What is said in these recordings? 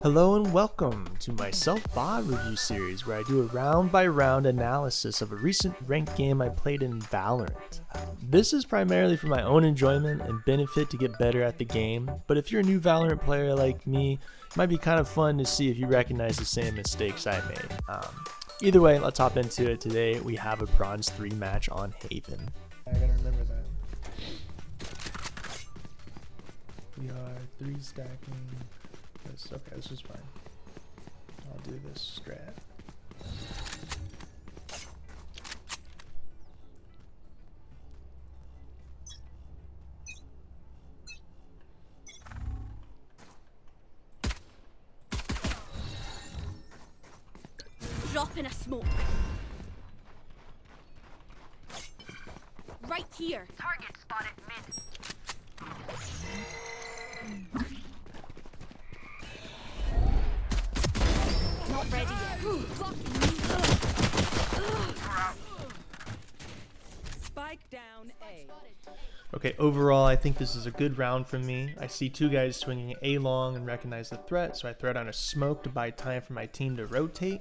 Hello and welcome to my self-VoD review series where I do a round-by-round analysis of a recent ranked game I played in Valorant. This is primarily for my own enjoyment and benefit to get better at the game, but if you're a new Valorant player like me, it might be kind of fun to see if you recognize the same mistakes I made. Either way, let's hop into it. Today we have a Bronze 3 match on Haven. I gotta remember that. We are 3 stacking. Okay, this is fine. I'll do this strat. Drop in a smoke. Right here. Target spotted mid. Not ready yet. Spike down A. Okay, overall, I think this is a good round for me. I see 2 guys swinging A long and recognize the threat, so I throw down a smoke to buy time for my team to rotate.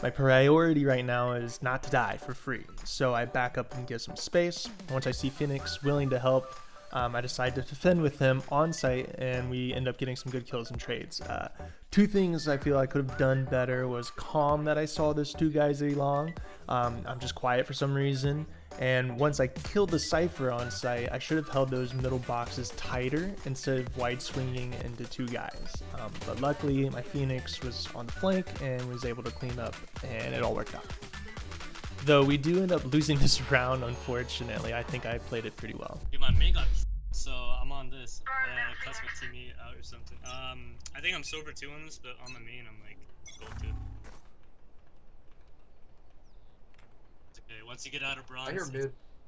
My priority right now is not to die for free, so I back up and get some space. Once I see Phoenix willing to help, I decide to defend with him on site, and we end up getting some good kills and trades. 2 things I feel I could have done better was calm that I saw those 2 guys A long. I'm just quiet for some reason. And once I killed the Cypher on site, I should have held those middle boxes tighter instead of wide swinging into 2 guys. But luckily, my Phoenix was on the flank and was able to clean up, and it all worked out. Though we do end up losing this round, unfortunately. I think I played it pretty well. Dude, my main got so I'm on this. Plus my teammate out or something. I think I'm sober 2 on this, but on the main I'm like gold 2. Okay, once you get out of bronze. I hear mid.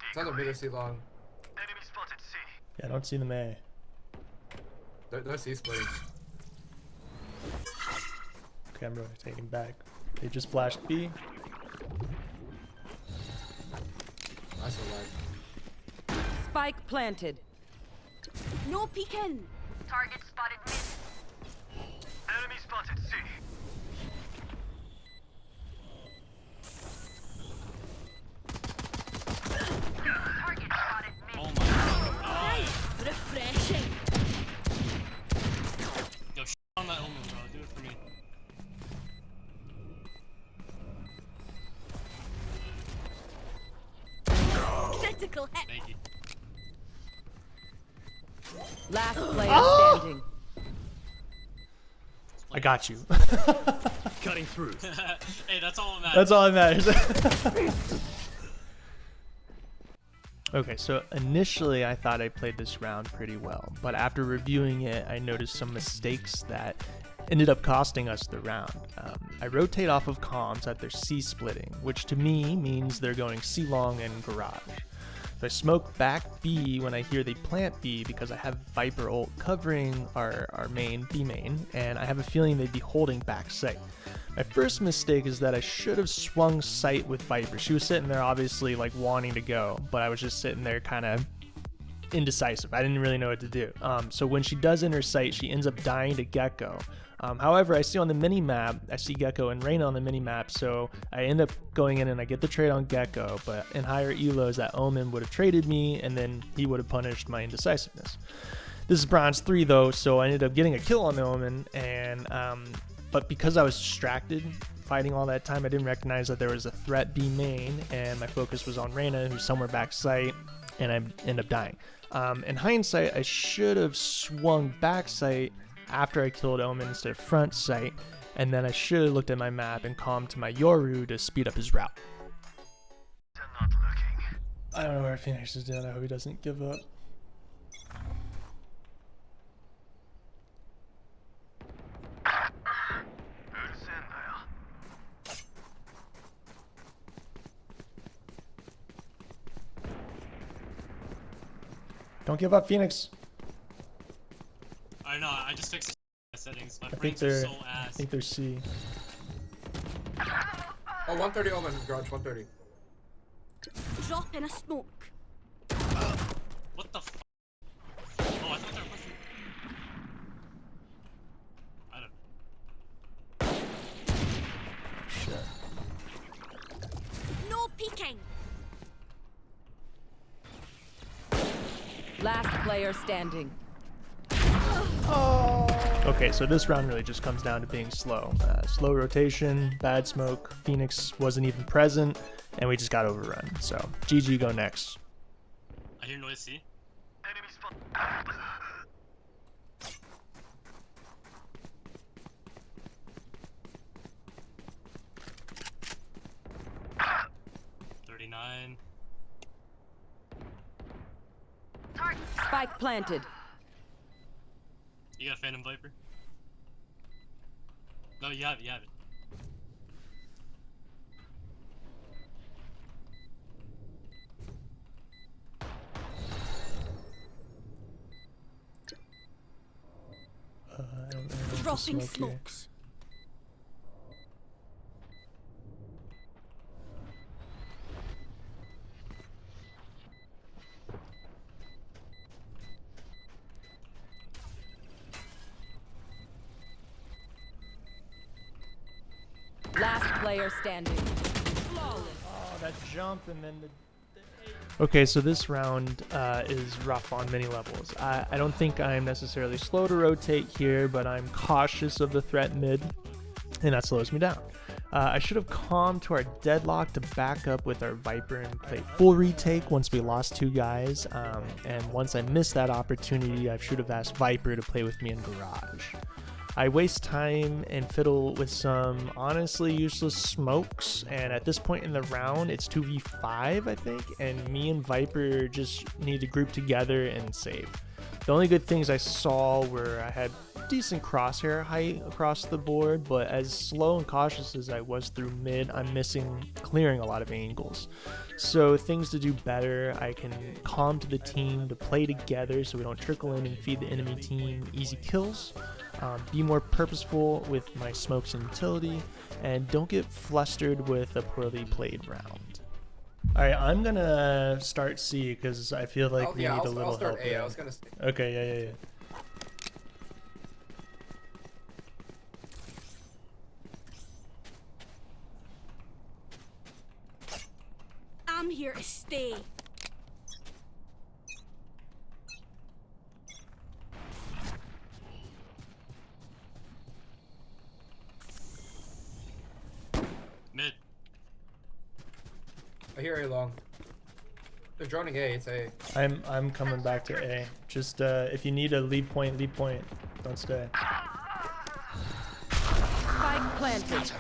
It's either mid or C long. Enemy spotted C. Yeah, I don't see them A. They're C splitting. Okay, I'm rotating back. They just flashed B. I still lag. Spike planted. No peeking. Target spotted mid. Enemy spotted C. Target spotted mid. Oh my god. Refreshing. Yo, on that omen, bro. Do it for me. Critical hit. Thank you. Last player standing. I got you. Cutting through. Hey, that's all that matters. That's all that matters. Okay, so initially I thought I played this round pretty well, but after reviewing it, I noticed some mistakes that ended up costing us the round. I rotate off of comms at their C splitting, which to me means they're going C long and garage. So I smoke back B when I hear they plant B because I have Viper ult covering our main, B main, and I have a feeling they'd be holding back site. My first mistake is that I should have swung site with Viper. She was sitting there obviously like wanting to go, but I was just sitting there kind of indecisive. I didn't really know what to do. So when she does enter site, she ends up dying to Gecko. However, I see on the mini-map, I see Gecko and Reyna on the mini-map, so I end up going in and I get the trade on Gecko, but in higher elos, that Omen would have traded me, and then he would have punished my indecisiveness. This is Bronze 3 though, so I ended up getting a kill on the Omen, and but because I was distracted fighting all that time, I didn't recognize that there was a threat B main, and my focus was on Reyna, who's somewhere back site, and I end up dying. In hindsight, I should have swung back site after I killed Omen instead of front sight, and then I should have looked at my map and calmed to my Yoru to speed up his route. They're not looking. I don't know where Phoenix is doing. I hope he doesn't give up. Who's in there? Don't give up, Phoenix. I know, I just fixed the settings. My I think frames are they're so ass. I think they're C. Oh, 130 Omen, garage, 130. Drop in a smoke. What the f? Oh, I thought they were pushing. I don't know. peeking. Last player standing. Okay, so this round really just comes down to being slow. Slow rotation, bad smoke, Phoenix wasn't even present, and we just got overrun. So, GG, go next. I hear noise C. Enemy spot. 39. Spike planted. You got Phantom Viper? No, you have it, you have it. I don't know what to Dropping smoke here. smokes. Last player standing. Flawless. Oh, that jump and then the... Okay, so this round is rough on many levels. I don't think I'm necessarily slow to rotate here, but I'm cautious of the threat mid, and that slows me down. I should have calmed to our deadlock to back up with our Viper and play full retake once we lost 2 guys, and once I missed that opportunity, I should have asked Viper to play with me in Garage. I waste time and fiddle with some honestly useless smokes, and at this point in the round it's 2v5 I think, and me and Viper just need to group together and save. The only good things I saw were I had decent crosshair height across the board, but as slow and cautious as I was through mid, I'm missing clearing a lot of angles. So things to do better, I can calm to the team to play together so we don't trickle in and feed the enemy team easy kills. Be more purposeful with my smokes and utility, and don't get flustered with a poorly played round. Alright, I'm gonna start C because I feel like we need a little I'll start help A. here. I was gonna say. Okay, yeah. I'm here to stay. Mid. I hear A long. They're droning A. It's A. I'm coming back to A. Just if you need a lead point, don't stay. Spike planted.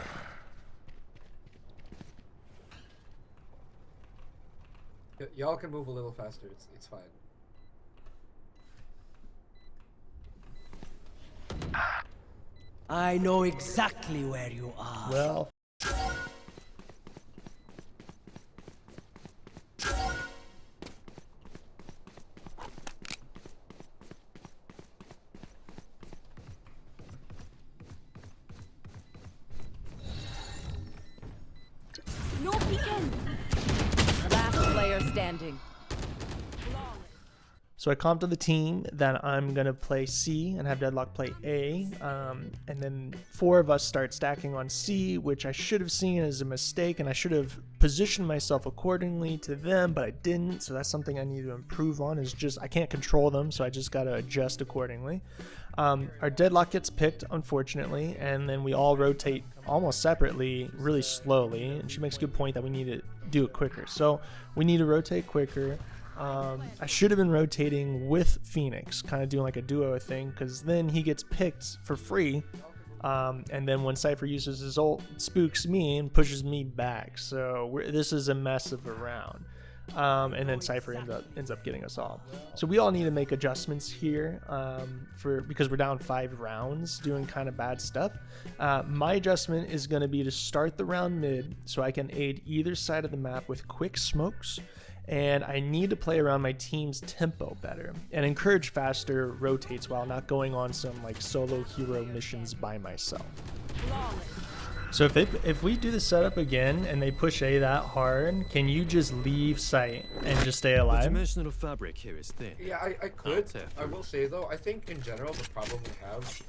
Y'all can move a little faster. It's fine. I know exactly where you are. Well, No peeking. Last player standing. so I comped to the team that I'm gonna play C and have Deadlock play A, and then 4 of us start stacking on C, which I should have seen as a mistake, and I should have positioned myself accordingly to them, but I didn't. So that's something I need to improve on. Is just I can't control them, so I just gotta adjust accordingly. Our Deadlock gets picked, unfortunately, and then we all rotate almost separately, really slowly. And she makes a good point that we need to do it quicker. So we need to rotate quicker. I should have been rotating with Phoenix, kind of doing like a duo thing, because then he gets picked for free, and then when Cypher uses his ult, it spooks me and pushes me back. So this is a mess of a round, and then Cypher ends up getting us all. So we all need to make adjustments here because we're down 5 rounds doing kind of bad stuff. My adjustment is going to be to start the round mid so I can aid either side of the map with quick smokes, and I need to play around my team's tempo better and encourage faster rotates while not going on some like solo hero missions by myself. So if we do the setup again and they push A that hard, can you just leave sight and just stay The alive? dimensional fabric here is thin. Yeah, I could. Fair. I will say though, I think in general the problem we have,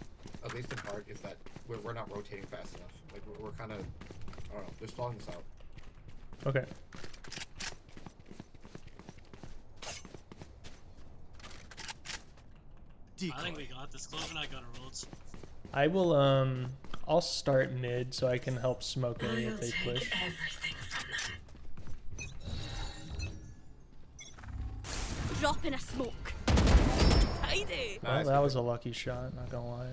at least in part, is that we're not rotating fast enough. Like we're kind of, I don't know, they're stalling us out. Okay. I think we got this. Clove and I got a rolled. I will I'll start mid so I can help smoke A if they push. Drop in a smoke. Tidy. Well, Nice. that was a lucky shot, not gonna lie.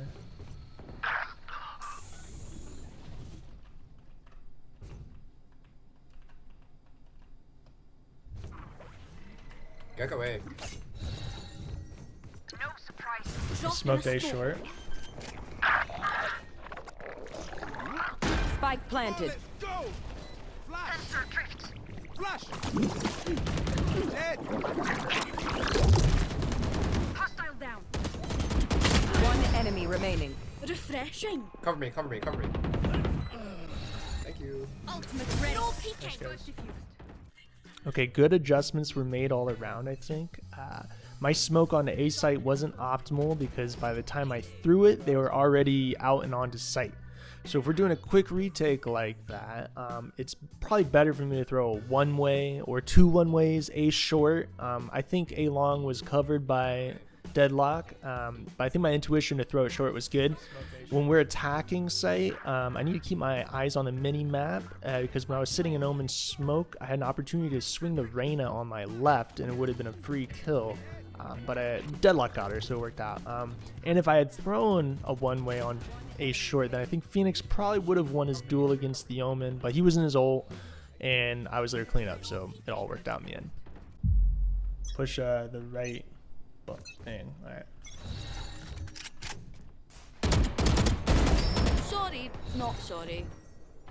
Get away. No surprise. Drop Smoked in A a smoke. short. Spike planted. Sensor drift. Hostile down. One enemy remaining. Refreshing. Cover me, cover me, cover me. Thank you. Ultimate ready. No peeking. guys. Okay, good adjustments were made all around, I think. My smoke on the A site wasn't optimal because by the time I threw it, they were already out and onto site. So if we're doing a quick retake like that, it's probably better for me to throw a one-way or two one-ways, A short. I think A long was covered by deadlock, but I think my intuition to throw it short was good. When we're attacking site, I need to keep my eyes on the mini map because when I was sitting in Omen smoke, I had an opportunity to swing the Reyna on my left and it would have been a free kill. But I deadlock got her, so it worked out. And if I had thrown a one-way on A short, then I think Phoenix probably would have won his duel against the Omen, but he was in his ult, and I was there to clean up, so it all worked out in the end. Push the right thing. All right. Sorry, not sorry.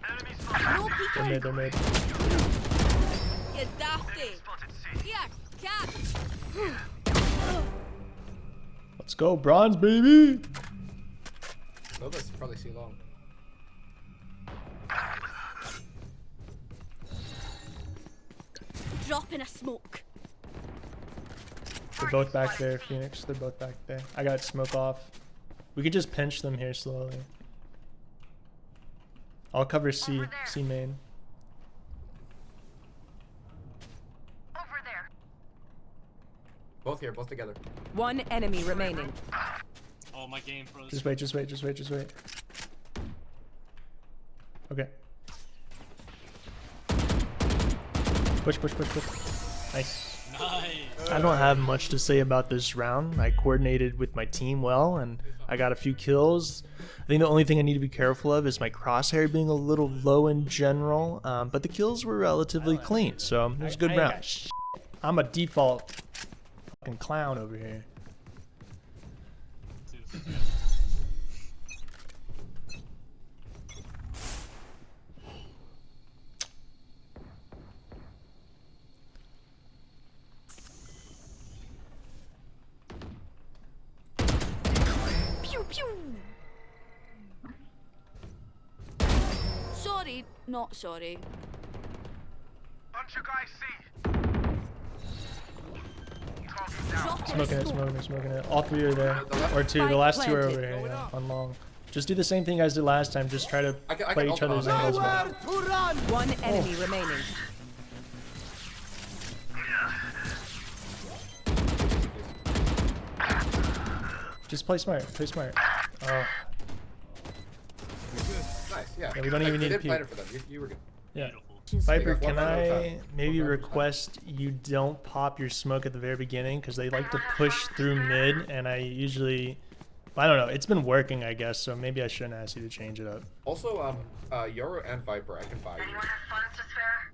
Enemy No spotted. They're peeking. mid, they're mid. You dafty. Spotted C. Here, catch. Let's go, bronze, baby! Loba's probably C long. Drop in a smoke. They're both back there, Phoenix. They're both back there. I got smoke off. We could just pinch them here slowly. I'll cover C, C main. Over there. Both here, both together. One enemy remaining. Oh, my game froze. Just wait, just wait, just wait, just wait. Okay. Push, push, push, push. Nice. Nice. I don't have much to say about this round. I coordinated with my team well, and I got a few kills. I think the only thing I need to be careful of is my crosshair being a little low in general, but the kills were relatively clean, so it was a good round. I'm a default fucking clown over here. Dude. Pew pew. Sorry, not sorry. Bunch of guys C. Target down. Drop in a Smoking it, smoke. smoking it, smoking it. All three are there. The left. Or two. The Spike last two are planted. over here, yeah, on long. Just do the same thing you guys did last time. Just try to I can play each open other's up. angles. Nowhere to run! One enemy remaining. Just play smart. Play smart. Oh, Nice, yeah. Yeah, we don't even You need to did plan peek. it for them. You were good. yeah. Beautiful. Viper, got can one round at a I time. maybe One round at a time. request you don't pop your smoke at the very beginning because they like to push through mid, and I usually, I don't know. It's been working, I guess, so maybe I shouldn't ask you to change it up. Also, Yoro and Viper, I can buy you. Anyone have funds to spare?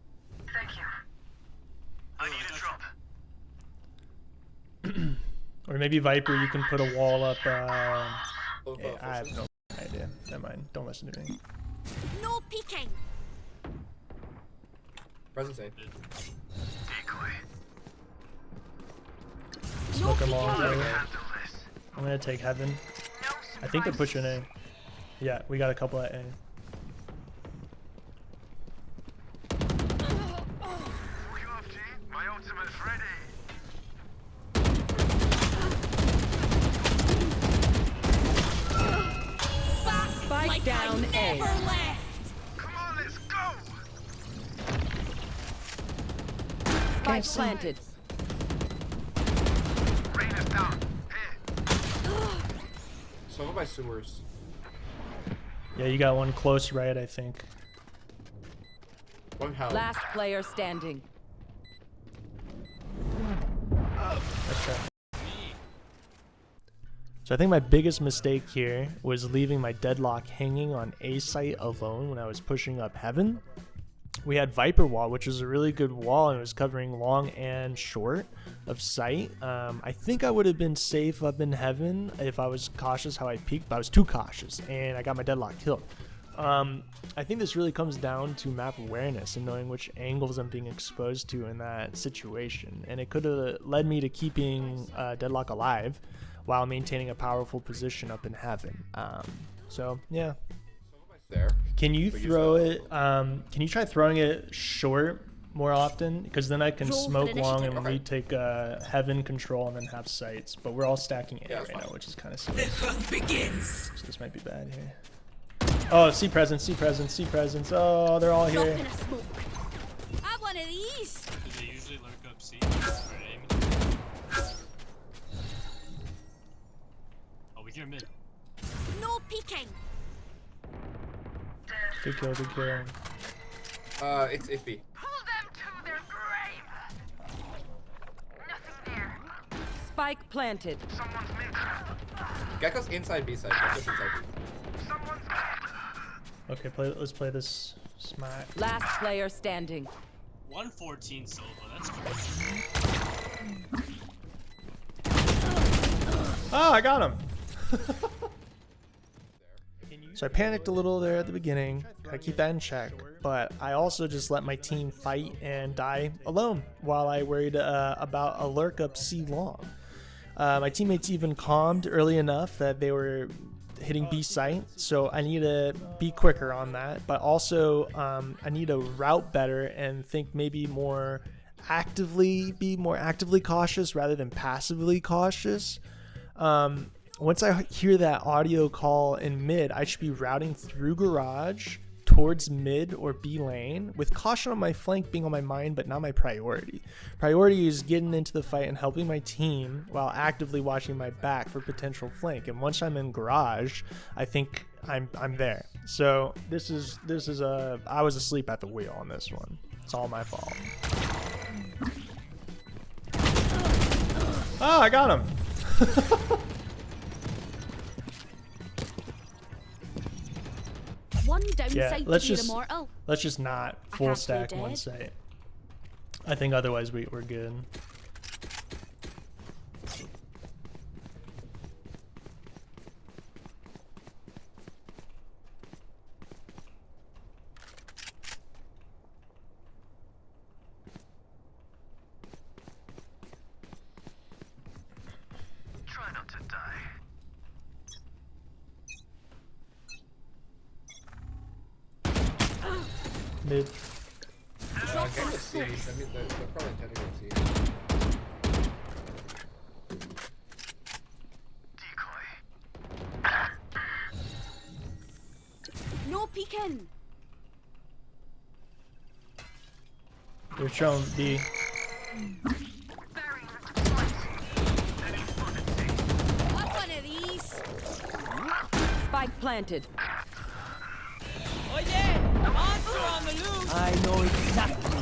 Thank you. I need a drop. Or maybe Viper, you can put a wall up. Both, Yeah, I have forces. no idea. Never mind. Don't listen to me. No peeking. Presence A. Decoy. Smoke them all. Handle I'm this. gonna take heaven. No I think they're surprise. pushing A. Yeah, we got a couple at A. Walk you off, G. My ultimate's ready. Fast Spike like down I A. never left. Come on, let's go. Spike planted. Rain is down. Here. Someone by sewers. Yeah, you got one close right, I think. One health. Last player standing. Okay. So I think my biggest mistake here was leaving my deadlock hanging on A site alone when I was pushing up heaven. We had Viper wall, which was a really good wall, and it was covering long and short of sight. I think I would have been safe up in heaven if I was cautious how I peeked, but I was too cautious, and I got my deadlock killed. I think this really comes down to map awareness and knowing which angles I'm being exposed to in that situation, and it could have led me to keeping deadlock alive while maintaining a powerful position up in heaven. So yeah. There. Can you throw it? Can you try throwing it short more often? Because then I can Roll for smoke long initiative. and we take heaven control and then have sights. But we're all stacking A right now, which is kind of silly. This one begins. So this might be bad here. Oh, see presence, see presence, see presence. Oh, they're all Drop here. in a smoke. Have one of these. Do they usually lurk up C? Or aim? Oh, we hear mid. No peeking. Good kill, good kill. It's iffy. Pull them to their grave. Nothing there. Spike planted. Someone's mid. Gecko's inside B side. Gecko's inside B. Someone's Okay, let's play this smart. Last player standing. 114 solo, that's crazy. Oh, I got him. So I panicked a little there at the beginning. I keep that in check, but I also just let my team fight and die alone while I worried about a lurk up C long. My teammates even calmed early enough that they were hitting B site, so I need to be quicker on that, but also I need to route better and think maybe be more actively cautious rather than passively cautious. Once I hear that audio call in mid, I should be routing through garage towards mid or B lane, with caution on my flank being on my mind, but not my priority. Priority is getting into the fight and helping my team while actively watching my back for potential flank. And once I'm in garage, I think I'm there. So this is I was asleep at the wheel on this one. It's all my fault. Oh, I got him. One downside Yeah, to let's be just immortal. let's just not I full can't stack play one dead. site. I think otherwise we're good. Try not to die. Mid. Gecko's C. That means they're probably intending to C. Decoy. No peeking. They're showing B. Barrier deployed. Enemy spotted C. Have one of these. Spike planted. I know exactly.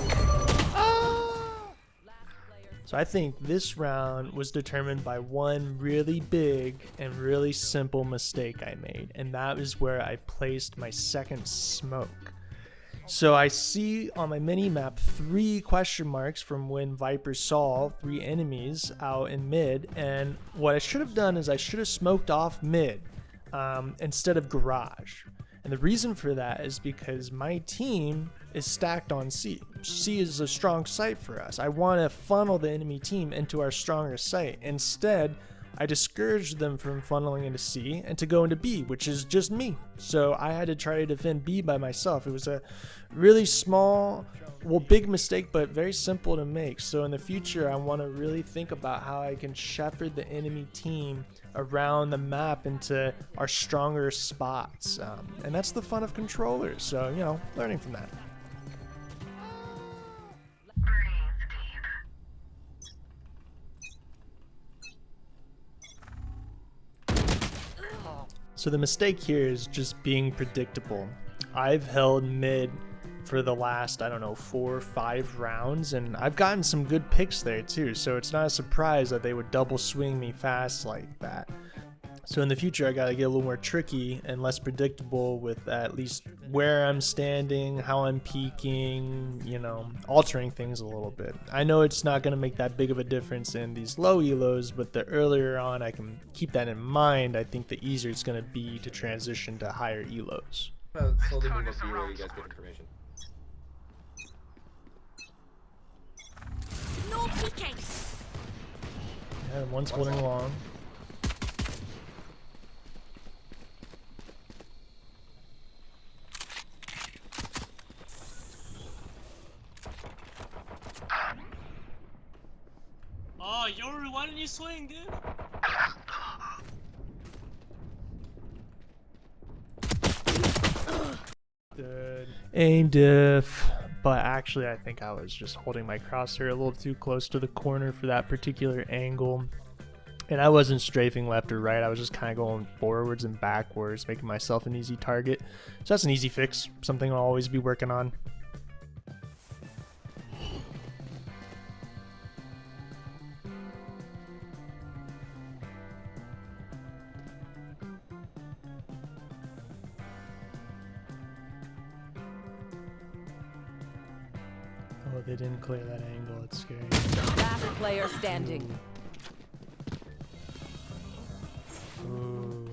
So I think this round was determined by one really big and really simple mistake I made, and that is where I placed my second smoke. So I see on my mini map 3 question marks from when Viper saw 3 enemies out in mid, and what I should have done is I should have smoked off mid instead of garage. And the reason for that is because my team is stacked on C. C is a strong site for us. I want to funnel the enemy team into our stronger site. Instead, I discouraged them from funneling into C and to go into B, which is just me. So I had to try to defend B by myself. It was a really small, big mistake, but very simple to make. So in the future, I want to really think about how I can shepherd the enemy team around the map into our stronger spots. And that's the fun of controllers. So, learning from that. So the mistake here is just being predictable. I've held mid for the last, I don't know, 4 or 5 rounds, and I've gotten some good picks there too, so it's not a surprise that they would double swing me fast like that. So in the future, I gotta get a little more tricky and less predictable with at least where I'm standing, how I'm peeking, you know, altering things a little bit. I know it's not gonna make that big of a difference in these low elos, but the earlier on I can keep that in mind, I think the easier it's gonna be to transition to higher elos. Slowly move up B where you guys get information. No peeking. Yeah, and one's holding long. Oh, Yoru, why didn't you swing, dude? Good. Aim diff. But actually, I think I was just holding my crosshair a little too close to the corner for that particular angle. And I wasn't strafing left or right. I was just kind of going forwards and backwards, making myself an easy target. So that's an easy fix. Something I'll always be working on. Oh, they didn't clear that angle. It's scary. Last player standing. Ooh.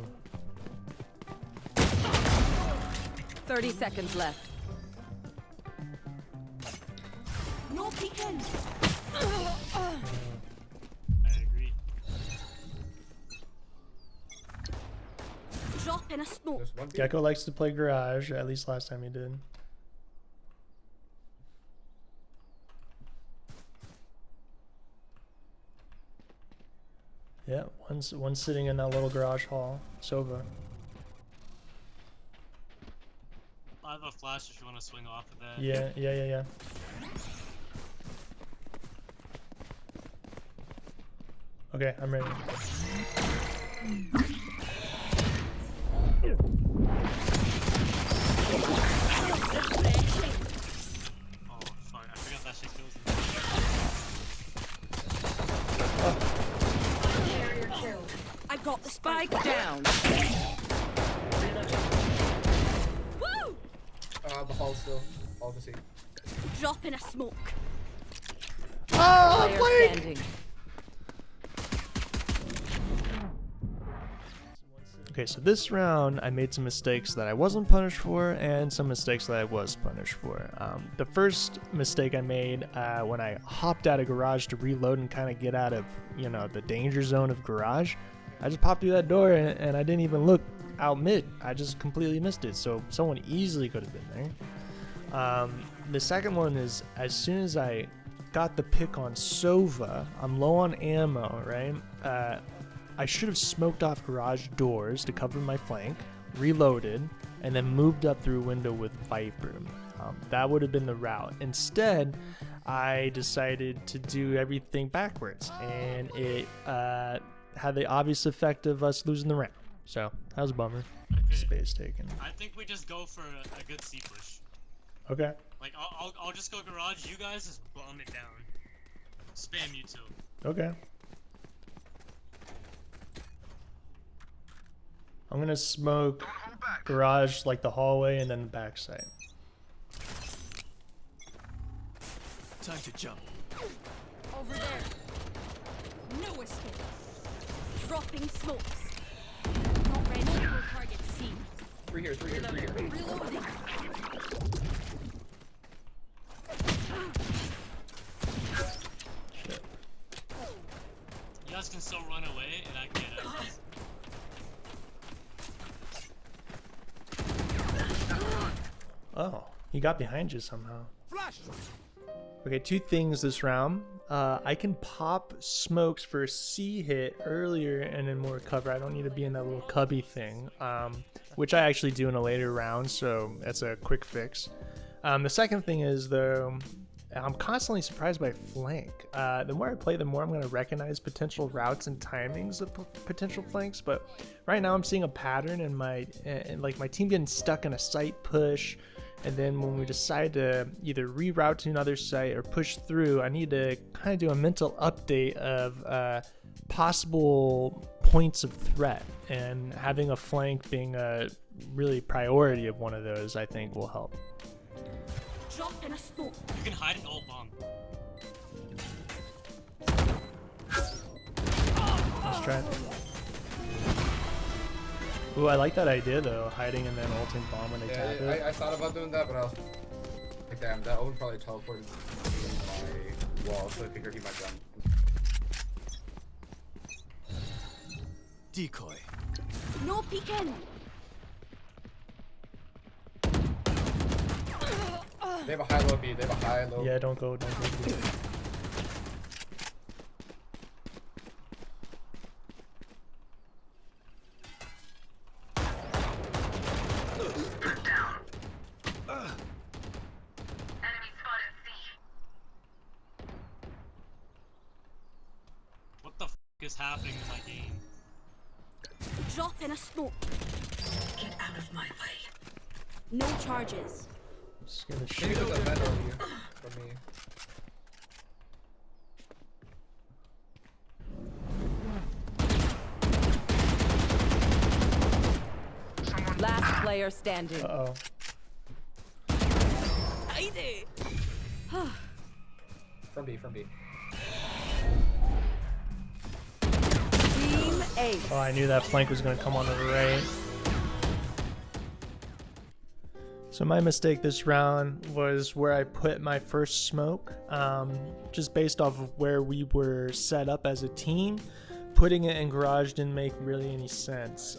30 seconds left. No peeking. I agree. Drop in a smoke. There's one B. Gecko likes to play garage, at least last time he did. Yeah, one's sitting in that little garage hall. Sova. I have a flash if you want to swing off of that. Yeah. Okay, I'm ready. Oh, fuck. I forgot that shit kills him. I got the Spike spike. down. Woo! The hall still. All the same. Drop in a smoke. Player standing. Okay, so this round I made some mistakes that I wasn't punished for and some mistakes that I was punished for. The first mistake I made when I hopped out of garage to reload and kind of get out of, you know, the danger zone of garage, I just popped through that door and I didn't even look out mid. I just completely missed it, so someone easily could have been there. The second one is as soon as I got the pick on Sova, I'm low on ammo, right? I should have smoked off garage doors to cover my flank, reloaded, and then moved up through a window with Viper. That would have been the route. Instead, I decided to do everything backwards, and it had the obvious effect of us losing the round. So that was a bummer. Okay. Space taken. I think we just go for a good C push. Okay. Like, I'll just go garage, you guys just bomb it down. Spam you two. Okay. I'm gonna smoke garage, like the hallway, and then the backside. Time to jump. Over there. No escape. Dropping smokes. Not ready. No target seen. Three here. Reloading. Shit. You guys can still run away, and I can get out. Oh, he got behind you somehow. Flash. Okay, 2 things this round. I can pop smokes for a C hit earlier and in more cover. I don't need to be in that little cubby thing, which I actually do in a later round, so that's a quick fix. The second thing is, though, I'm constantly surprised by flank. The more I play, the more I'm going to recognize potential routes and timings of potential flanks. But right now I'm seeing a pattern in my team getting stuck in a site push. And then when we decide to either reroute to another site or push through, I need to kind of do a mental update of possible points of threat. And having a flank being a really priority of one of those, I think will help. Drop in a smoke. You can hide an ult bomb. Let's try it. Ooh, I like that idea though, hiding and then ulting bomb when they tap it. I thought about doing that, but I was like, damn, that would probably teleport in my wall, so I figured he might run. Decoy. No peeking. They have a high-low B. They have a high-low. Yeah, don't go. What the f is happening in my game? Drop in a smoke. Get out of my way. No charges. Just gonna Maybe shoot. there's a vent over here for me. Last player standing. Uh-oh. Tidy. From B, from B. Team 8. Oh, I knew that flank was gonna come on the right. So my mistake this round was where I put my first smoke, just based off of where we were set up as a team. Putting it in garage didn't make really any sense.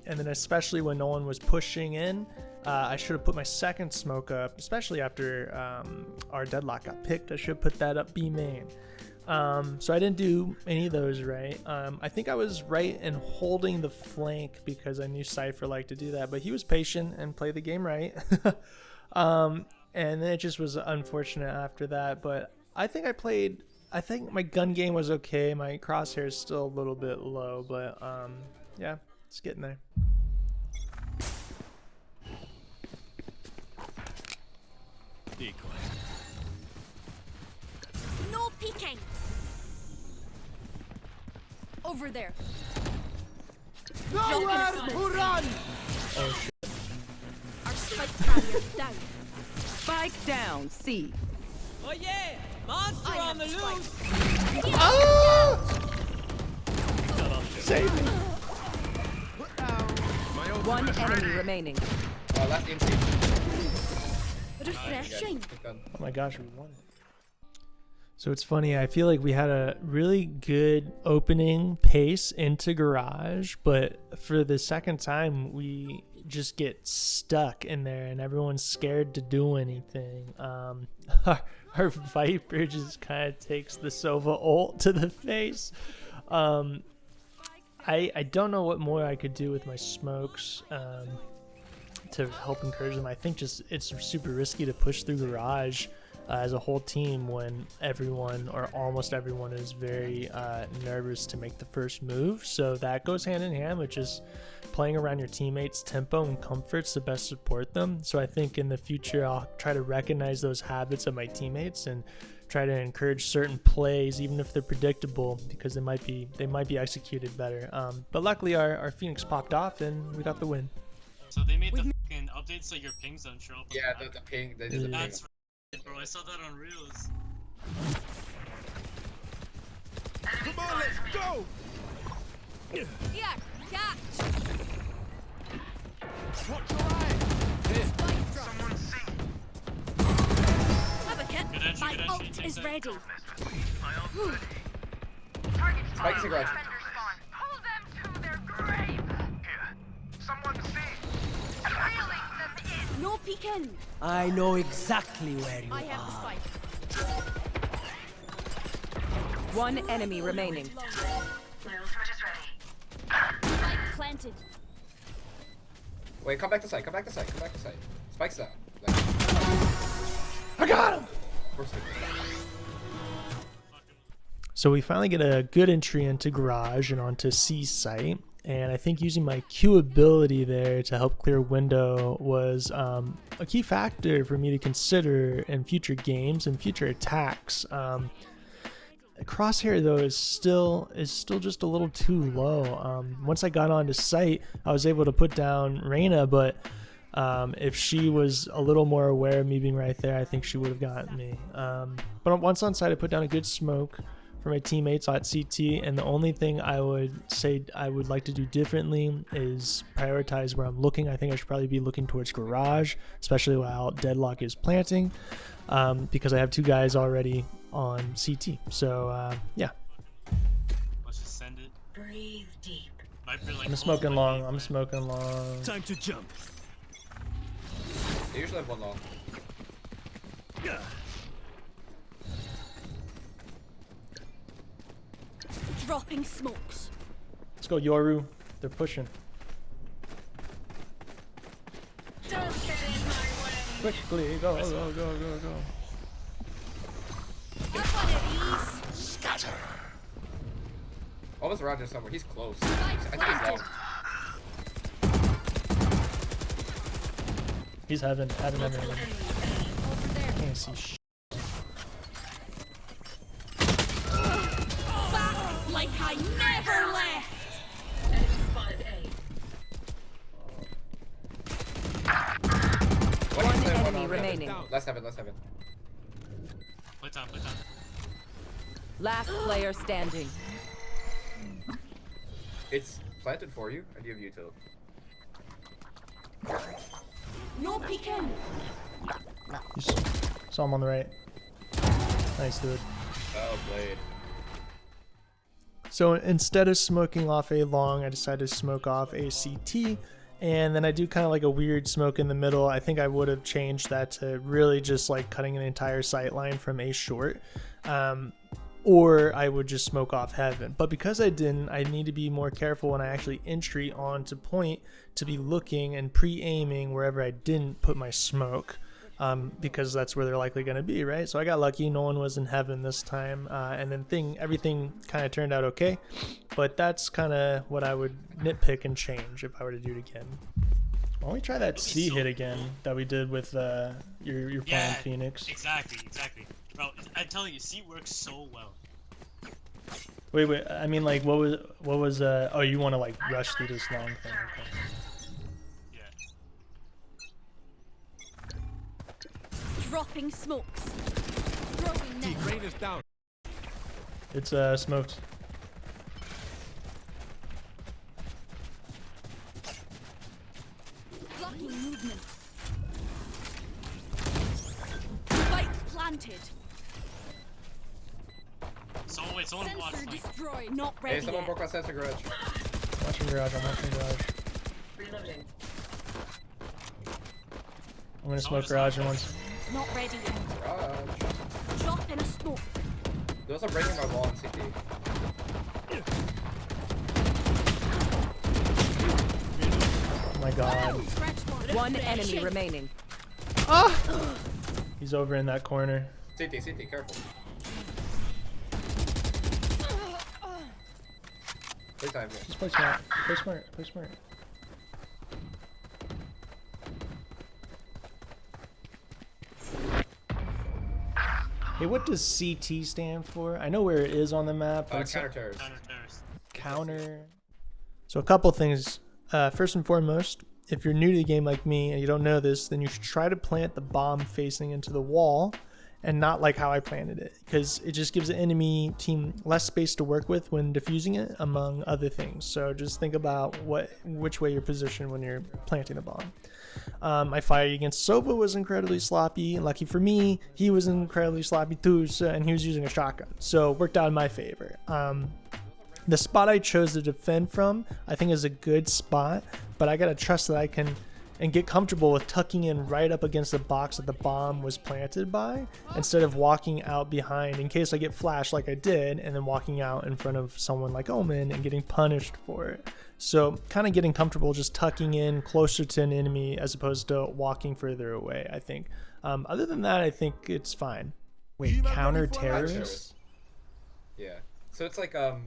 And then especially when no one was pushing in, I should have put my second smoke up, especially after our deadlock got picked. I should have put that up B main. So I didn't do any of those right. I think I was right in holding the flank because I knew Cypher liked to do that, but he was patient and played the game right. And then it just was unfortunate after that, but I think my gun game was okay. My crosshair is still a little bit low, but yeah, it's getting there. Decoy. No peeking. Over there. Nowhere to run. Oh shit. Our spike carrier's down. Spike down. C. Oh yeah! Monster I on the have the loose! spike. Oh! Save me. One enemy remaining. Last instinct. Refreshing. Oh my gosh, we won it. So it's funny, I feel like we had a really good opening pace into garage, but for the second time we just get stuck in there and everyone's scared to do anything. Our Viper just kind of takes the Sova ult to the face. I don't know what more I could do with my smokes to help encourage them. I think just it's super risky to push through garage as a whole team when everyone or almost everyone is very nervous to make the first move. So that goes hand in hand with just playing around your teammates' tempo and comforts to best support them. So I think in the future I'll try to recognize those habits of my teammates and try to encourage certain plays, even if they're predictable, because they might be executed better. But luckily our Phoenix popped off and we got the win. So they made the fucking update so your pings don't show up. Yeah, the ping. They did the ping. That's right, bro. I saw that on Reels. Come on, let's go! Yeah, catch. Watch your eye! Have a kit. Good entry, My good entry. ult Take is that. ready. Spike is a garage. Pull them to their grave. Here, someone see. Reeling them in. No peeking. I know exactly where you I have the are. spike. One enemy remaining. Switch is ready. Spike planted. Wait, come back to site. Come back to site. Come back to site. Spike's down. I got him! course they do. So we finally get a good entry into garage and onto C site, and I think using my Q ability there to help clear window was a key factor for me to consider in future games and future attacks. Crosshair though is still just a little too low. Once I got onto site, I was able to put down Reyna, but if she was a little more aware of me being right there, I think she would have gotten me. But once on site, I put down a good smoke for my teammates at CT, and the only thing I would say I would like to do differently is prioritize where I'm looking. I think I should probably be looking towards garage, especially while Deadlock is planting, because I have 2 guys already on CT. So yeah, Let's just send it. Breathe deep. Viper, like, I'm smoking long. I'm smoking long. Time to jump. They usually have one long. Dropping smokes. Let's go, Yoru. They're pushing. Don't get in my way. Quickly, go, go, go, go, go. Have one of these. Scatter. Almost around here somewhere. He's close. I Spike think he's planted. long. He's heaven. Heaven. Over there. Can't see sh. Back like I never left. Enemy spotted A. One One inside, one enemy on remaining. heaven. Last heaven, last heaven. Play time. Last player standing. It's planted for you. I do have util. No peeking. You saw him on the right. Nice, dude. Oh, blade. So instead of smoking off a long, I decided to smoke off a CT, and then I do kind of like a weird smoke in the middle. I think I would have changed that to really just like cutting an entire sight line from a short, or I would just smoke off heaven. But because I didn't, I need to be more careful when I actually entry onto point to be looking and pre-aiming wherever I didn't put my smoke. Because that's where they're likely going to be, right? So I got lucky, no one was in heaven this time, and then everything kind of turned out okay, but that's kind of what I would nitpick and change if I were to do it again. Why don't we try that C hit again that we did with your plan Phoenix? Exactly. Bro, I'm telling you, C works so well. Wait, I mean, like, what was oh, you want to like rush through this long thing? Okay. Dropping smokes. Throwing net. Rain is down. It's smoked. Blocking movement. Spike planted. So wait, someone watch Sensor like destroyed. Not Hey, ready someone yet. broke my sensor garage. Watching garage. I'm watching garage. Reloading. I'm gonna smoke garage in once. Not ready yet. Garage. Drop in a smoke. They're also breaking my wall in CT. Oh my god. Scratch one. One enemy remaining. He's over in that corner. CT, careful. Play time here. Just play smart. Play smart. Play smart. Hey, what does CT stand for? I know where it is on the map, but it's Counter-terrorist. counter-terrorist. counter. So a couple things. First and foremost, if you're new to the game like me and you don't know this, then you should try to plant the bomb facing into the wall and not like how I planted it, because it just gives the enemy team less space to work with when defusing it, among other things. So just think about which way you're positioned when you're planting the bomb. My fight against Sova was incredibly sloppy. Lucky for me, he was incredibly sloppy too, and he was using a shotgun, so it worked out in my favor. The spot I chose to defend from, I think, is a good spot, but I gotta trust that I can and get comfortable with tucking in right up against the box that the bomb was planted by, instead of walking out behind in case I get flashed like I did, and then walking out in front of someone like Omen and getting punished for it. So kind of getting comfortable just tucking in closer to an enemy as opposed to walking further away, I think. Other than that, I think it's fine. Wait, counter terrorists? Yeah. So it's like the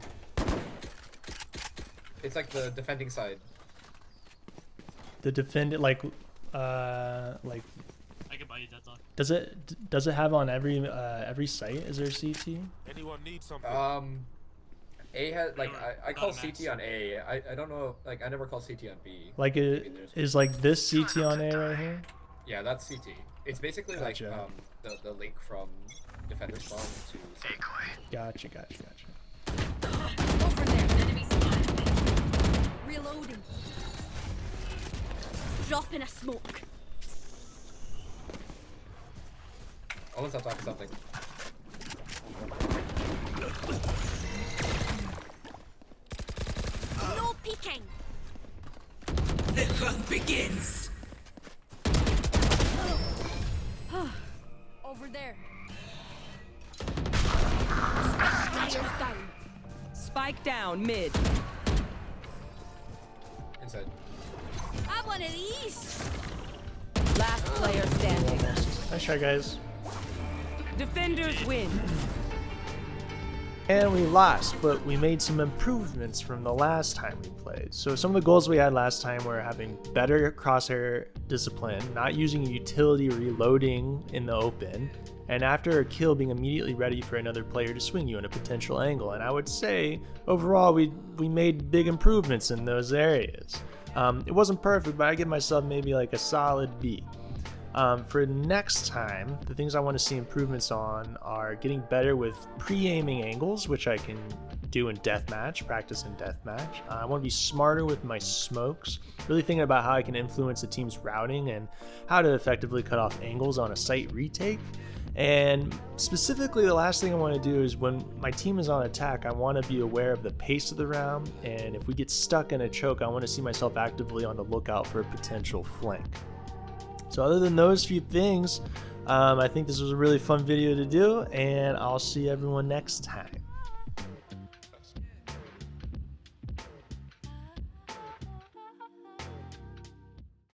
defending side. The defend like I could buy you Deadlock. does it have on every site? Is there CT? Anyone need something? A has like I call Not a max. CT on A. I don't know, like I never call CT on B. Like it is like this CT on A right here? Yeah, that's CT. It's basically Gotcha. like the link from defender spawn to site. Gotcha. Over there. Enemy spotted. Reloading. Dropping a smoke. Almost on top of something. No peeking. The hunt begins. Over there. Players down. Spike down mid. Inside. Have one of these. Last player standing. Nice try, guys. Defenders win. And we lost, but we made some improvements from the last time we played. So some of the goals we had last time were having better crosshair discipline, not using utility reloading in the open, and after a kill being immediately ready for another player to swing you in a potential angle. And I would say overall we made big improvements in those areas. It wasn't perfect, but I give myself maybe like a solid B. For next time, the things I want to see improvements on are getting better with pre-aiming angles, which I can do in deathmatch, practice in deathmatch. I want to be smarter with my smokes, really thinking about how I can influence the team's routing and how to effectively cut off angles on a site retake. And specifically, the last thing I want to do is when my team is on attack, I want to be aware of the pace of the round, and if we get stuck in a choke, I want to see myself actively on the lookout for a potential flank. So other than those few things, I think this was a really fun video to do, and I'll see everyone next time.